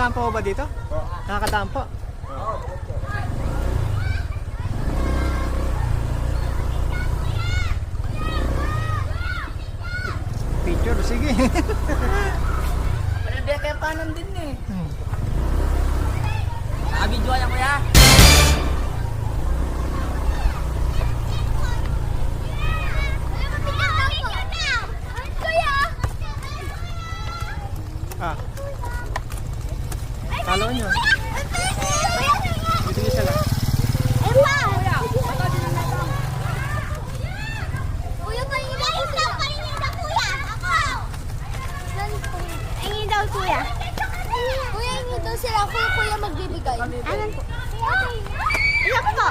Nakakadaan po ba dito? Nakakadaan po. Picture, sige. Hindi kaya panan din eh. Nakabidyo yan kuya. Ah. Talo nyo. Dito isa lang. Kuya, hingi daw sila. Kuya magbibigay. Anan po? Isa po.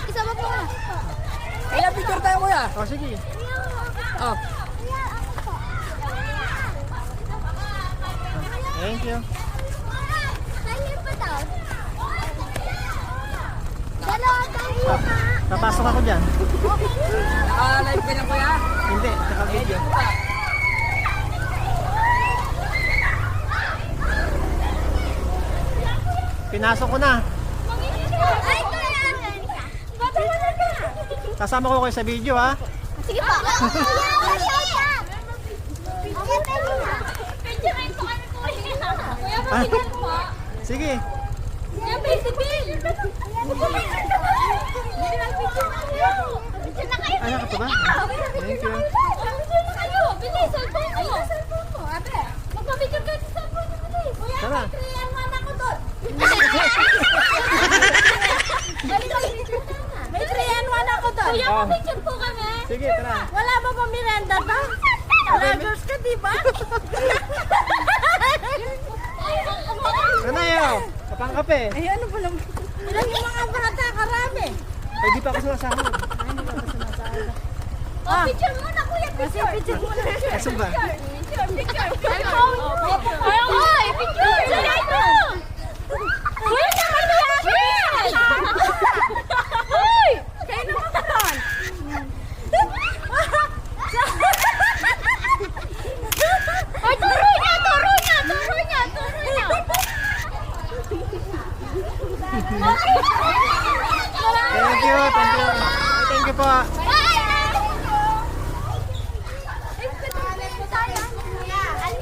Isa mo po. Kaya picture tayo kuya. Oh, sige. Oh. Thank you. Papasok ako dyan. Naka-live ka na kuya. Hindi, naka-video. Pinasok ko na. Kasama ko kayo sa video, ha? Sige po. Sige. Anak ka pa ba? Thank you. Tara. May 3 and 1 ako doon. Kuya, Oh. picture po kami. Sige, tara. Wala ba pang miranda ba? Vloggers ka, di ba? Ano yun? Kapang kape. Ay, ano ba naman? Ilang yung mga bata, karami. Ay, di pa ako sumasahod. Oh, picture muna, kuya, picture. Picture muna. Kaso ba? Picture. Ay, picture. Sila ito. Kuya, naman yan. Uy, kayo naman. Ay, turo niya. Thank you. Thank you po.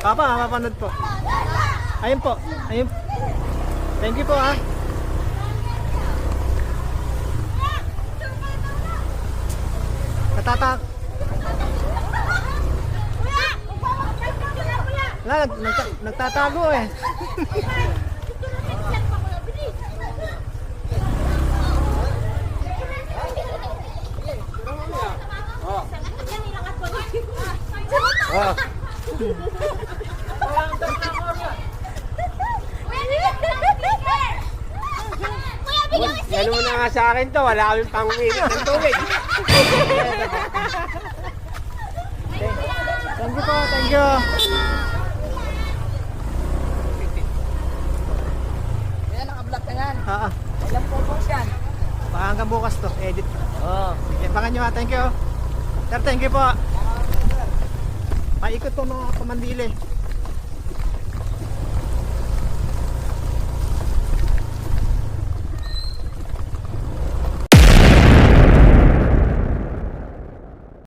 Papa, mapapanood po. Ayun po. Ayun. Thank you po, ha. Natatak. Wala, nagtatago eh. Oh. Ano mo na nga sa akin to, wala kaming pang-uwilit ng tubig. Thank you po, thank you. Kaya naka-vlog ka yan. Ilang photos yan. Baka hanggang bukas to, edit. Oo. Sige, abangan nyo ha, thank you. Sir, thank you po. Paikot po mga pamandili.